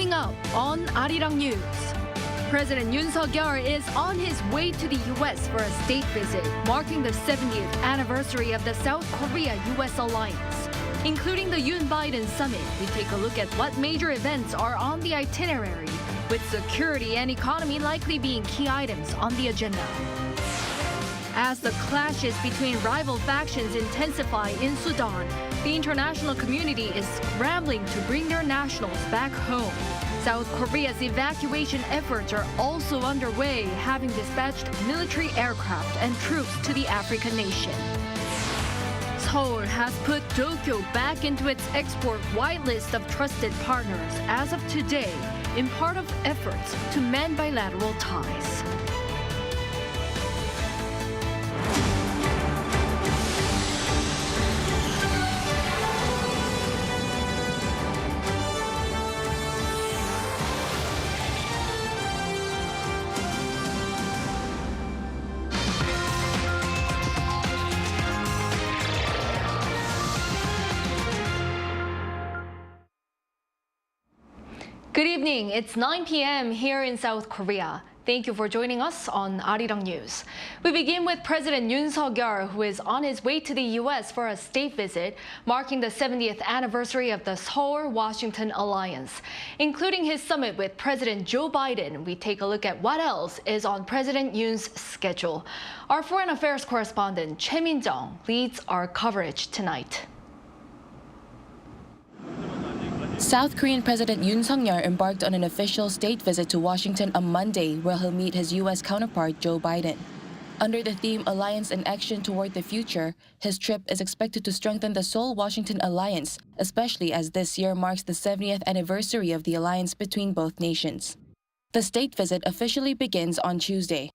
Coming up on Arirang News. President Yoon is on his way to the U.S. for a state visit, marking the 70th anniversary of the South Korea-U.S. alliance. Including the Yoon-Biden summit, we take a look at what major events are on the itinerary, with security and economy likely being key items on the agenda. As the clashes between rival factions intensify in Sudan, the international community is scrambling to bring their nationals back home. South Korea's evacuation efforts are also underway, having dispatched military aircraft and troops to the African nation. Seoul has put Tokyo back into its export whitelist of trusted partners as of today, in part of efforts to mend bilateral ties. Good evening. It's 9 p.m. here in South Korea. Thank you for joining us on Arirang News. We begin with President Yoon, who is on his way to the U.S. for a state visit, marking the 70th anniversary of the Seoul-Washington alliance. Including his summit with President Joe Biden, we take a look at what else is on President Yoon's schedule. Our foreign affairs correspondent, Choi Min-jung, leads our coverage tonight. South Korean President Yoon embarked on an official state visit to Washington on Monday, where he'll meet his U.S. counterpart Joe Biden. Under the theme Alliance in Action Toward the Future, his trip is expected to strengthen the Seoul-Washington alliance, especially as this year marks the 70th anniversary of the alliance between both nations. The state visit officially begins on Tuesday.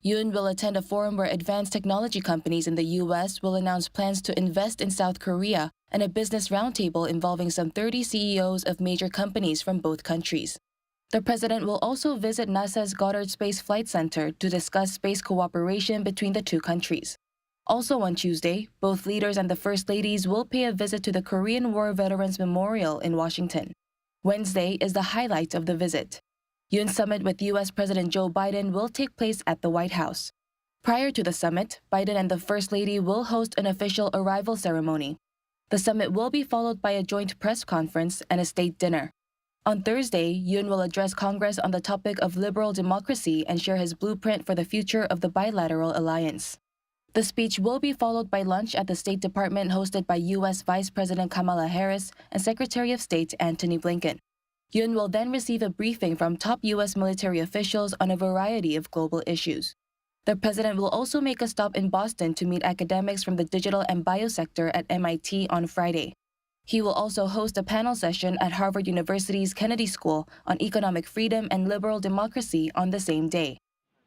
Yoon will attend a forum where advanced technology companies in the U.S. will announce plans to invest in South Korea and a business roundtable involving some 30 CEOs of major companies from both countries. The president will also visit NASA's Goddard Space Flight Center to discuss space cooperation between the two countries. Also on Tuesday, both leaders and the First Ladies will pay a visit to the Korean War Veterans Memorial in Washington. Wednesday is the highlight of the visit. Yoon's summit with U.S. President Joe Biden will take place at the White House. Prior to the summit, Biden and the First Lady will host an official arrival ceremony. The summit will be followed by a joint press conference and a state dinner. On Thursday, Yoon will address Congress on the topic of liberal democracy and share his blueprint for the future of the bilateral alliance. The speech will be followed by lunch at the State Department hosted by U.S. Vice President Kamala Harris and Secretary of State Antony Blinken. Yoon will then receive a briefing from top U.S. military officials on a variety of global issues. The president will also make a stop in Boston to meet academics from the digital and biosector at MIT on Friday. He will also host a panel session at Harvard University's Kennedy School on economic freedom and liberal democracy on the same day.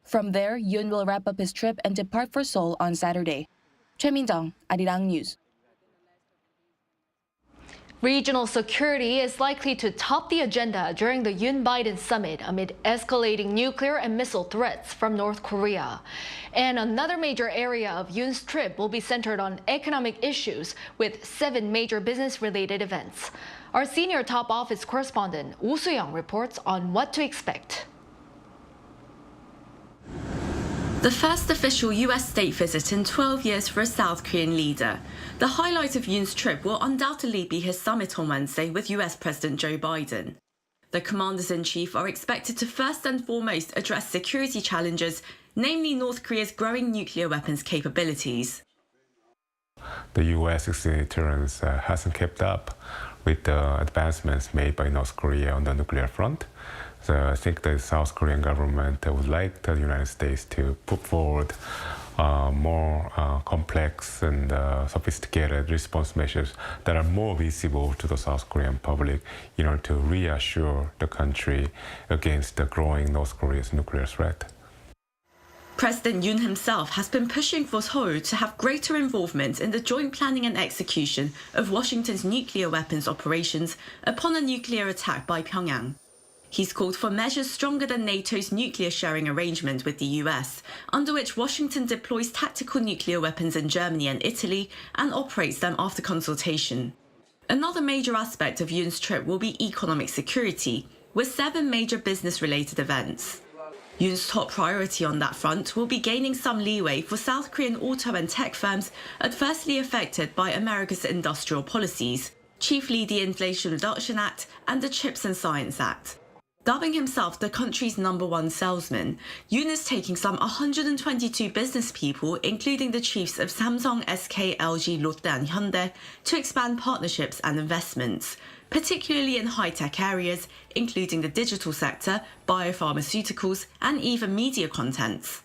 From there, Yoon will wrap up his trip and depart for Seoul on Saturday. Choi Min-jung, Arirang News. Regional security is likely to top the agenda during the Yoon-Biden summit amid escalating nuclear and missile threats from North Korea. And another major area of Yoon's trip will be centered on economic issues with 7 major business-related events. Our senior top office correspondent, Oh Soo-young, reports on what to expect. The first official U.S. state visit in 12 years for a South Korean leader. The highlight of Yoon's trip will undoubtedly be his summit on Wednesday with U.S. President Joe Biden. The commanders-in-chief are expected to first and foremost address security challenges, namely North Korea's growing nuclear weapons capabilities. The U.S. deterrence hasn't kept up with the advancements made by North Korea on the nuclear front. So I think the South Korean government would like the United States to put forward more complex and sophisticated response measures that are more visible to the South Korean public in order to reassure the country against the growing North Korea's nuclear threat. President Yoon himself has been pushing for Seoul to have greater involvement in the joint planning and execution of Washington's nuclear weapons operations upon a nuclear attack by Pyongyang. He's called for measures stronger than NATO's nuclear sharing arrangement with the US, under which Washington deploys tactical nuclear weapons in Germany and Italy and operates them after consultation. Another major aspect of Yoon's trip will be economic security. with 7 major business-related events. Yoon's top priority on that front will be gaining some leeway for South Korean auto and tech firms adversely affected by America's industrial policies, chiefly the Inflation Reduction Act and the Chips and Science Act. Dubbing himself the country's #1 salesman, Yoon is taking some 122 business people, including the chiefs of Samsung, SK, LG, Lotte and Hyundai, to expand partnerships and investments, particularly in high-tech areas, including the digital sector, biopharmaceuticals, and even media contents.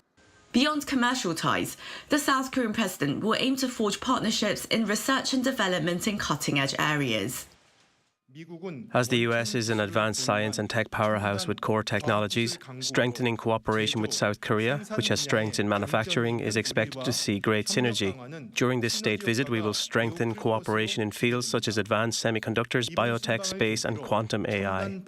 Beyond commercial ties, the South Korean president will aim to forge partnerships in research and development in cutting-edge areas. As the US is an advanced science and tech powerhouse with core technologies, strengthening cooperation with South Korea, which has strengths in manufacturing, is expected to see great synergy. During this state visit, we will strengthen cooperation in fields such as advanced semiconductors, biotech, space, and quantum AI.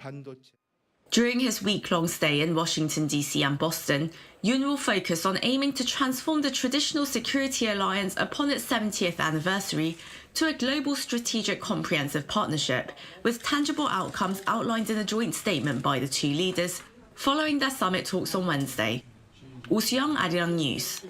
During his week-long stay in Washington, D.C. and Boston, Yoon will focus on aiming to transform the traditional security alliance upon its 70th anniversary to a global strategic comprehensive partnership, with tangible outcomes outlined in a joint statement by the two leaders following their summit talks on Wednesday. Oh Soo-young, Arirang News.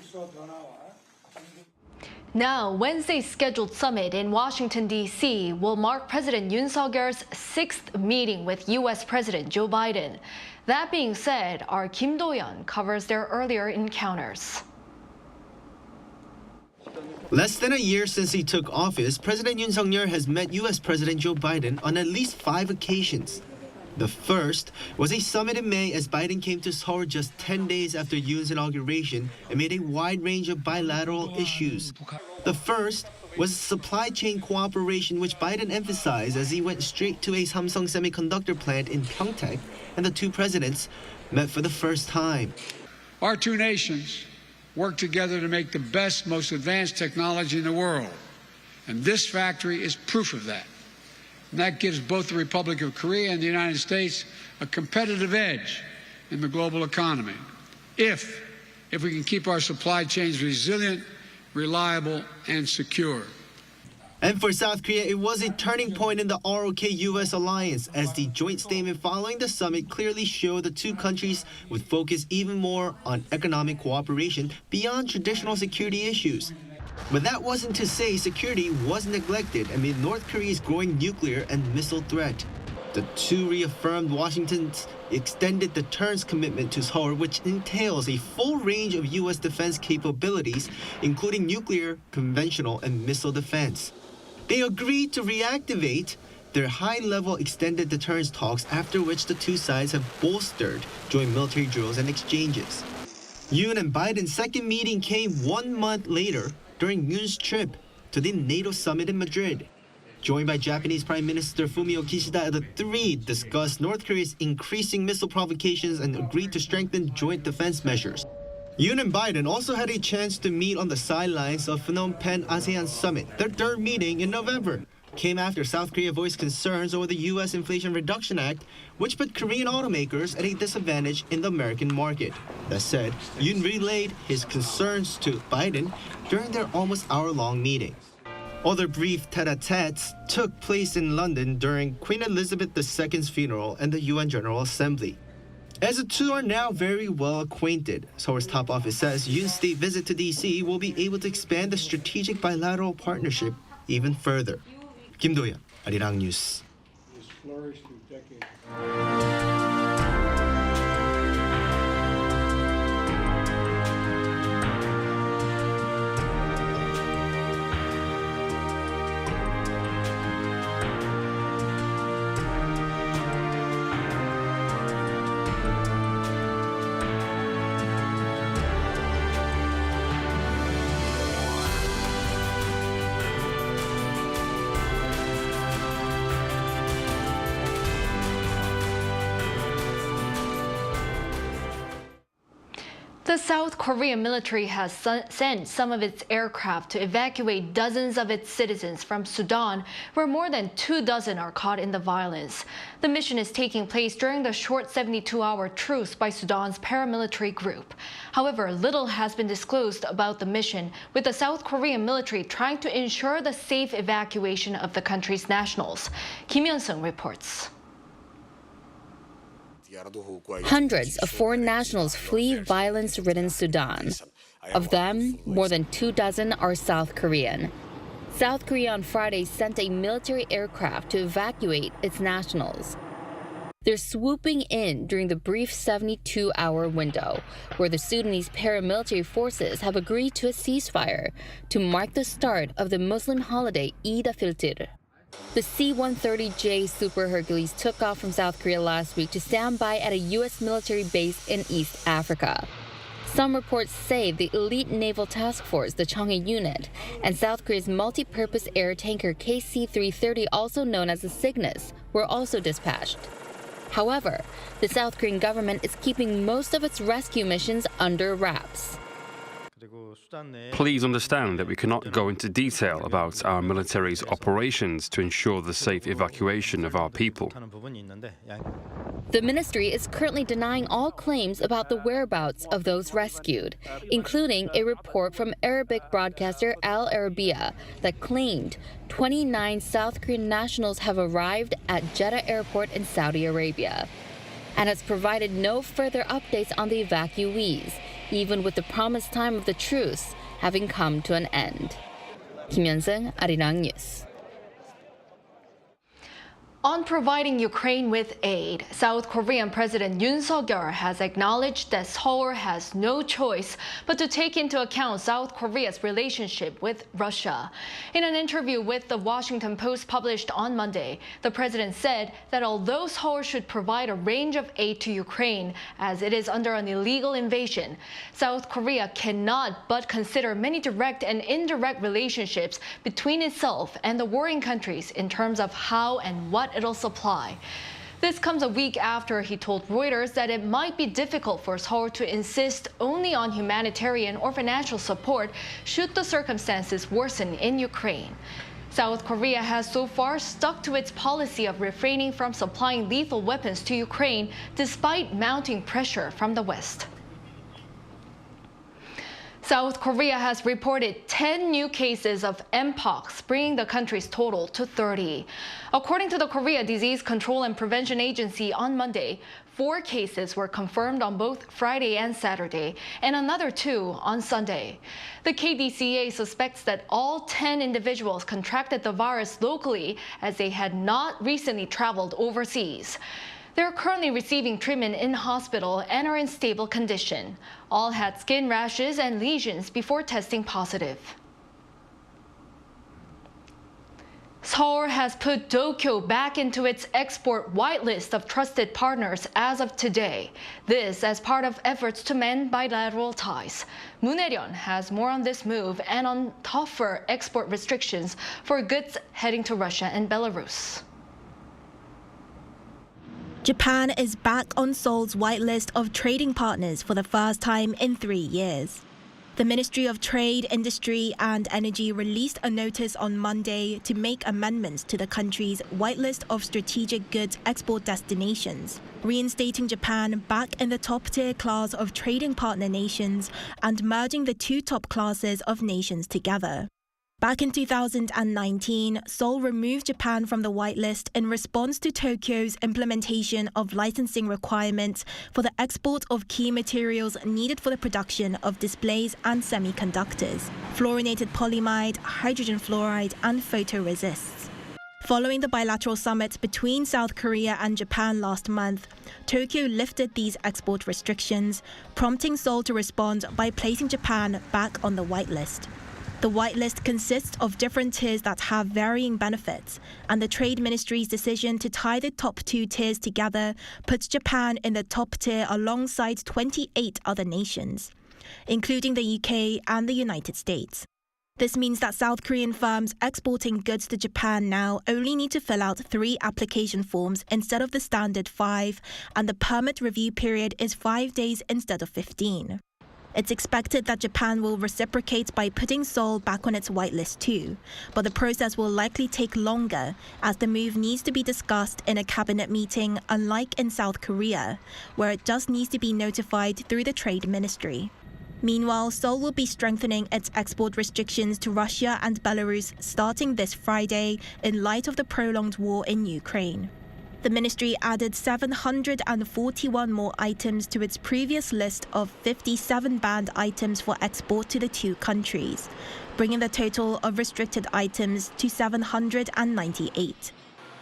Now, Wednesday's scheduled summit in Washington, D.C. will mark President Yoon Suk-yeol's 6th meeting with U.S. President Joe Biden. That being said, our Kim Do-yeon covers their earlier encounters. Less than a year since he took office, President Yoon Suk-yeol has met U.S. President Joe Biden on at least 5 occasions. The first was a summit in May as Biden came to Seoul just 10 days after Yoon's inauguration and made a wide range of bilateral issues. The first was supply chain cooperation, which Biden emphasized as he went straight to a Samsung semiconductor plant in Pyeongtaek, and the two presidents met for the first time. Our two nations work together to make the best, most advanced technology in the world, and this factory is proof of that. And that gives both the Republic of Korea and the United States a competitive edge in the global economy, if we can keep our supply chains resilient, reliable, and secure. And for South Korea, it was a turning point in the ROK-US alliance, as the joint statement following the summit clearly showed the two countries would focus even more on economic cooperation beyond traditional security issues. But that wasn't to say security was neglected amid North Korea's growing nuclear and missile threat. The two reaffirmed Washington's extended deterrence commitment to Seoul, which entails a full range of U.S. defense capabilities, including nuclear, conventional, and missile defense. They agreed to reactivate their high-level extended deterrence talks, after which the two sides have bolstered joint military drills and exchanges. Yoon and Biden's second meeting came 1 month later, during Yoon's trip to the NATO summit in Madrid. Joined by Japanese Prime Minister Fumio Kishida, the three discussed North Korea's increasing missile provocations and agreed to strengthen joint defense measures. Yoon and Biden also had a chance to meet on the sidelines of Phnom Penh ASEAN Summit. Their third meeting in November came after South Korea voiced concerns over the U.S. Inflation Reduction Act, which put Korean automakers at a disadvantage in the American market. That said, Yoon relayed his concerns to Biden during their almost hour-long meeting. Other brief tete-a-tetes took place in London during Queen Elizabeth II's funeral and the UN General Assembly. As the two are now very well acquainted, Seoul's top office says Yoon's state visit to D.C. will be able to expand the strategic bilateral partnership even further. Kim Do-yeon, Arirang News. The South Korean military has sent some of its aircraft to evacuate dozens of its citizens from Sudan, where more than 24 are caught in the violence. The mission is taking place during the short 72-hour truce by Sudan's paramilitary group. However, little has been disclosed about the mission, with the South Korean military trying to ensure the safe evacuation of the country's nationals. Kim Hyun-sung reports. Hundreds of foreign nationals flee violence-ridden Sudan. Of them, more than 24 are South Korean. South Korea on Friday sent a military aircraft to evacuate its nationals. They're swooping in during the brief 72-hour window, where the Sudanese paramilitary forces have agreed to a ceasefire to mark the start of the Muslim holiday Eid al-Fitr. The C-130J Super Hercules took off from South Korea last week to stand by at a U.S. military base in East Africa. Some reports say the elite naval task force, the Cheonghae Unit, and South Korea's multi-purpose air tanker KC-330, also known as the Cygnus, were also dispatched. However, the South Korean government is keeping most of its rescue missions under wraps. Please understand that we cannot go into detail about our military's operations to ensure the safe evacuation of our people. The ministry is currently denying all claims about the whereabouts of those rescued, including a report from Arabic broadcaster Al Arabiya that claimed 29 South Korean nationals have arrived at Jeddah Airport in Saudi Arabia, and has provided no further updates on the evacuees, even with the promised time of the truce having come to an end. Kim Hyun-sung, Arirang News. On providing Ukraine with aid, South Korean President Yoon has acknowledged that Seoul has no choice but to take into account South Korea's relationship with Russia. In an interview with the Washington Post published on Monday, the president said that although Seoul should provide a range of aid to Ukraine as it is under an illegal invasion, South Korea cannot but consider many direct and indirect relationships between itself and the warring countries in terms of how and what it'll supply. This comes a week after he told Reuters that it might be difficult for Seoul to insist only on humanitarian or financial support should the circumstances worsen in Ukraine. South Korea has so far stuck to its policy of refraining from supplying lethal weapons to Ukraine despite mounting pressure from the West. South Korea has reported 10 new cases of Mpox, bringing the country's total to 30. According to the Korea Disease Control and Prevention Agency on Monday, 4 cases were confirmed on both Friday and Saturday, and another 2 on Sunday. The KDCA suspects that all 10 individuals contracted the virus locally as they had not recently traveled overseas. They're currently receiving treatment in hospital and are in stable condition. All had skin rashes and lesions before testing positive. Seoul has put Dokyo back into its export whitelist of trusted partners as of today. This as part of efforts to mend bilateral ties. Moon Hae-ryun has more on this move and on tougher export restrictions for goods heading to Russia and Belarus. Japan is back on Seoul's whitelist of trading partners for the first time in 3 years. The Ministry of Trade, Industry and Energy released a notice on Monday to make amendments to the country's whitelist of strategic goods export destinations, reinstating Japan back in the top-tier class of trading partner nations and merging the 2 top classes of nations together. Back in 2019, Seoul removed Japan from the whitelist in response to Tokyo's implementation of licensing requirements for the export of key materials needed for the production of displays and semiconductors, fluorinated polyamide, hydrogen fluoride, and photoresists. Following the bilateral summit between South Korea and Japan last month, Tokyo lifted these export restrictions, prompting Seoul to respond by placing Japan back on the whitelist. The whitelist consists of different tiers that have varying benefits, and the Trade Ministry's decision to tie the top 2 tiers together puts Japan in the top tier alongside 28 other nations, including the UK and the United States. This means that South Korean firms exporting goods to Japan now only need to fill out 3 application forms instead of the standard 5, and the permit review period is 5 days instead of 15. It's expected that Japan will reciprocate by putting Seoul back on its whitelist too, but the process will likely take longer as the move needs to be discussed in a cabinet meeting, unlike in South Korea, where it just needs to be notified through the Trade Ministry. Meanwhile, Seoul will be strengthening its export restrictions to Russia and Belarus starting this Friday in light of the prolonged war in Ukraine. The ministry added 741 more items to its previous list of 57 banned items for export to the two countries, bringing the total of restricted items to 798.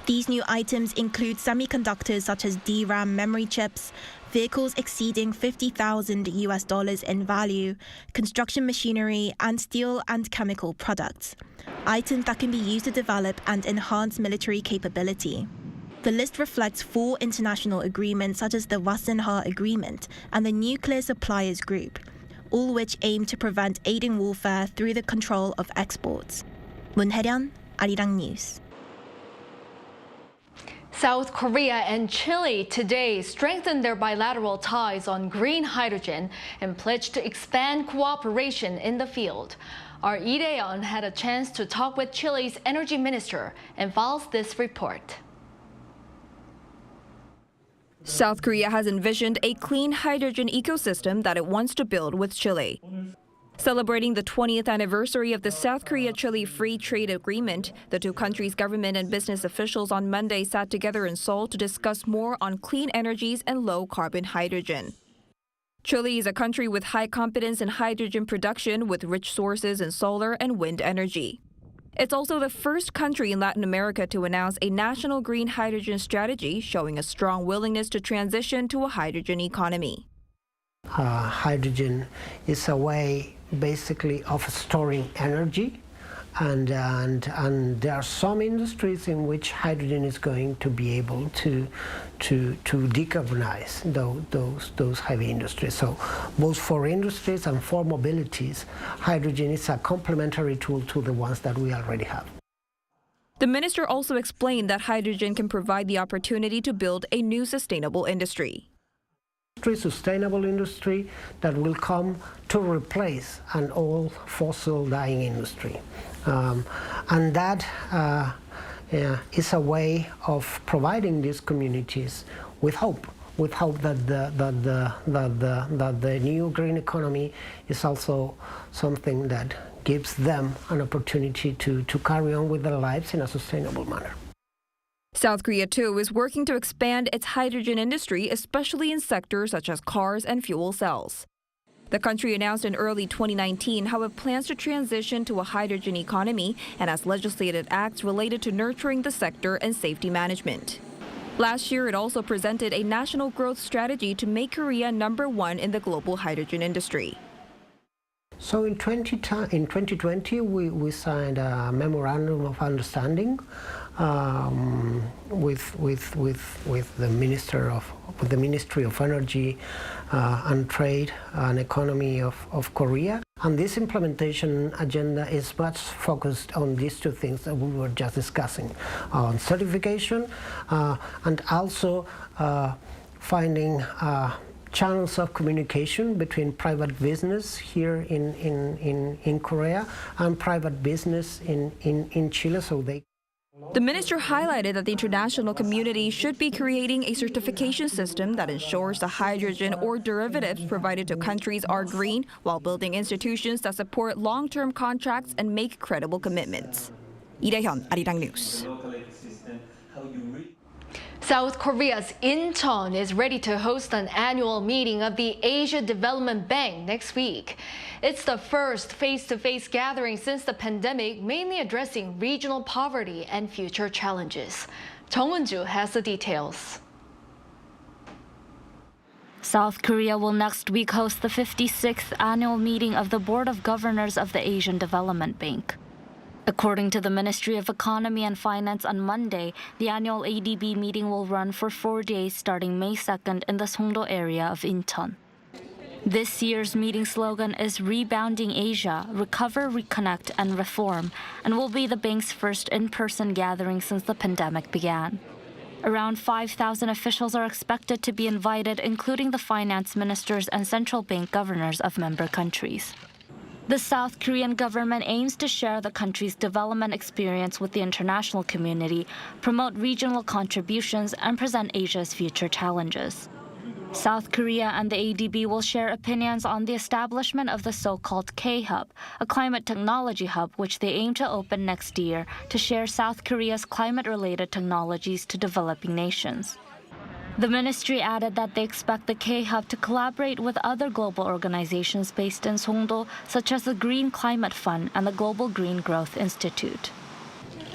These new items include semiconductors such as DRAM memory chips, vehicles exceeding $50,000 in value, construction machinery, and steel and chemical products, items that can be used to develop and enhance military capability. The list reflects 4 international agreements such as the Wassenaar Agreement and the Nuclear Suppliers Group, all which aim to prevent aiding warfare through the control of exports. 문혜련, Arirang News. South Korea and Chile today strengthened their bilateral ties on green hydrogen and pledged to expand cooperation in the field. Our Lee Dae-yeon had a chance to talk with Chile's energy minister and files this report. South Korea has envisioned a clean hydrogen ecosystem that it wants to build with Chile. Celebrating the 20th anniversary of the South Korea-Chile Free Trade Agreement, the two countries' government and business officials on Monday sat together in Seoul to discuss more on clean energies and low-carbon hydrogen. Chile is a country with high competence in hydrogen production with rich sources in solar and wind energy. It's also the first country in Latin America to announce a national green hydrogen strategy, showing a strong willingness to transition to a hydrogen economy. Hydrogen is a way basically of storing energy, and there are some industries in which hydrogen is going to be able to decarbonize those heavy industries. So both for industries and for mobilities, hydrogen is a complementary tool to the ones that we already have. The minister also explained that hydrogen can provide the opportunity to build a new sustainable industry. Sustainable industry that will come to replace an old fossil dying industry. And that is a way of providing these communities with hope that the new green economy is also something that gives them an opportunity to carry on with their lives in a sustainable manner. South Korea, too, is working to expand its hydrogen industry, especially in sectors such as cars and fuel cells. The country announced in early 2019 how it plans to transition to a hydrogen economy and has legislated acts related to nurturing the sector and safety management. Last year, it also presented a national growth strategy to make Korea #1 in the global hydrogen industry. So in 2020, we signed a memorandum of understanding with the Ministry of Energy and Trade and Economy of Korea. And this implementation agenda is much focused on these two things that we were just discussing, on certification and also finding channels of communication between private business here in Korea and private business in Chile, so they. The minister highlighted that the international community should be creating a certification system that ensures the hydrogen or derivatives provided to countries are green, while building institutions that support long-term contracts and make credible commitments. Lee Dae-yeon, Arirang News. South Korea's Incheon is ready to host an annual meeting of the Asia Development Bank next week. It's the first face-to-face gathering since the pandemic, mainly addressing regional poverty and future challenges. Jung Eun-ju has the details. South Korea will next week host the 56th annual meeting of the Board of Governors of the Asian Development Bank. According to the Ministry of Economy and Finance on Monday, the annual ADB meeting will run for 4 days starting May 2nd in the Songdo area of Incheon. This year's meeting slogan is Rebounding Asia, Recover, Reconnect, and Reform, and will be the bank's first in-person gathering since the pandemic began. Around 5,000 officials are expected to be invited, including the finance ministers and central bank governors of member countries. The South Korean government aims to share the country's development experience with the international community, promote regional contributions, and present Asia's future challenges. South Korea and the ADB will share opinions on the establishment of the so-called K-Hub, a climate technology hub which they aim to open next year to share South Korea's climate-related technologies to developing nations. The ministry added that they expect the K-Hub to collaborate with other global organizations based in Songdo, such as the Green Climate Fund and the Global Green Growth Institute.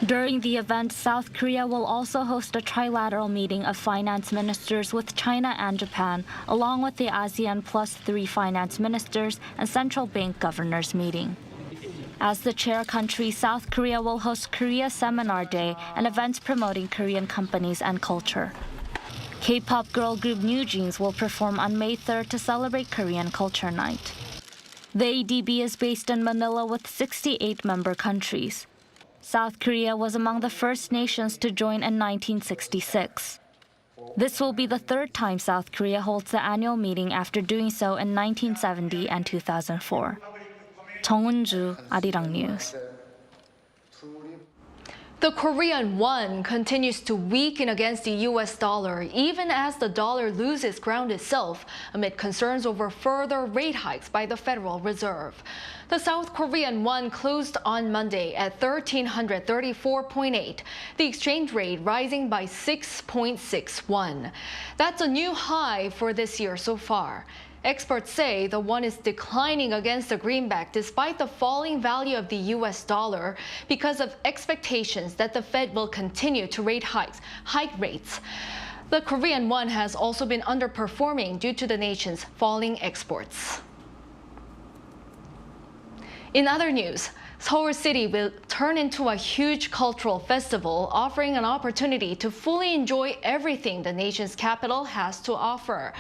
During the event, South Korea will also host a trilateral meeting of finance ministers with China and Japan, along with the ASEAN +3 finance ministers and central bank governors meeting. As the chair country, South Korea will host Korea Seminar Day and events promoting Korean companies and culture. K-pop girl group New Jeans will perform on May 3rd to celebrate Korean Culture Night. The ADB is based in Manila with 68 member countries. South Korea was among the first nations to join in 1966. This will be the third time South Korea holds the annual meeting after doing so in 1970 and 2004. 정은주, Arirang News. The Korean won continues to weaken against the US dollar, even as the dollar loses ground itself amid concerns over further rate hikes by the Federal Reserve. The South Korean won closed on Monday at 1,334.8, the exchange rate rising by 6.61. That's a new high for this year so far. Experts say the won is declining against the greenback despite the falling value of the US dollar because of expectations that the Fed will continue to hike rates. The Korean won has also been underperforming due to the nation's falling exports. In other news, Seoul City will turn into a huge cultural festival, offering an opportunity to fully enjoy everything the nation's capital has to offer.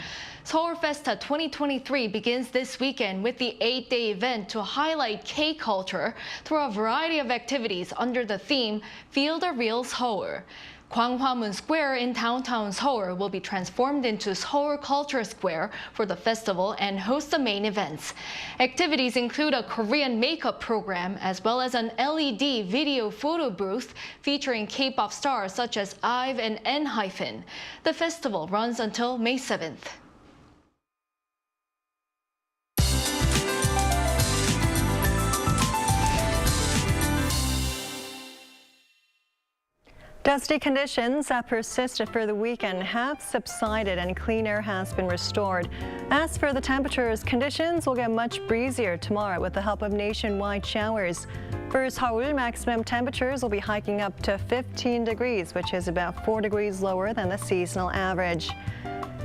Seoul Festa 2023 begins this weekend with the 8-day event to highlight K-culture through a variety of activities under the theme Feel the Real Seoul. Gwanghwamun Square in downtown Seoul will be transformed into Seoul Culture Square for the festival and host the main events. Activities include a Korean makeup program as well as an LED video photo booth featuring K-pop stars such as IVE and ENHYPEN. The festival runs until May 7th. Dusty conditions that persisted for the weekend have subsided and clean air has been restored. As for the temperatures, conditions will get much breezier tomorrow with the help of nationwide showers. For Seoul, maximum temperatures will be hiking up to 15 degrees, which is about 4 degrees lower than the seasonal average.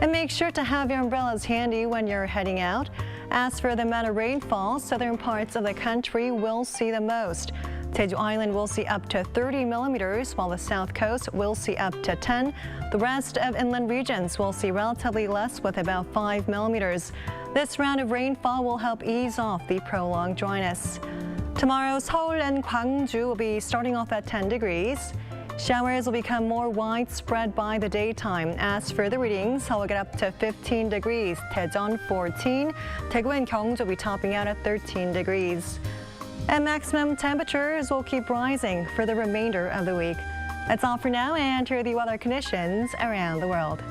And make sure to have your umbrellas handy when you're heading out. As for the amount of rainfall, southern parts of the country will see the most. Jeju Island will see up to 30 millimeters, while the south coast will see up to 10. The rest of inland regions will see relatively less with about 5 millimeters. This round of rainfall will help ease off the prolonged dryness. Tomorrow, Seoul and Gwangju will be starting off at 10 degrees. Showers will become more widespread by the daytime. As for the readings, Seoul will get up to 15 degrees, Daejeon 14, Daegu and Gyeongju will be topping out at 13 degrees. And maximum temperatures will keep rising for the remainder of the week. That's all for now, and here are the weather conditions around the world.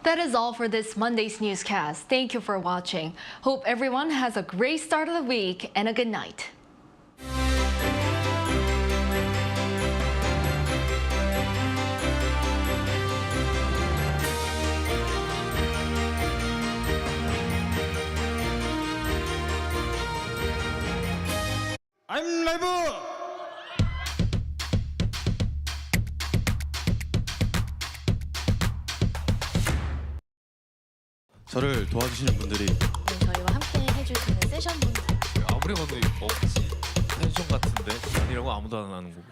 That is all for this Monday's newscast. Thank you for watching. Hope everyone has a great start of the week and a good night. I'm live! 저를 도와주시는 분들이 저희와 함께 해주시는 세션분들 아무리 봐도 억지 펜션 같은데 아니라고 아무도 안 하는 거고.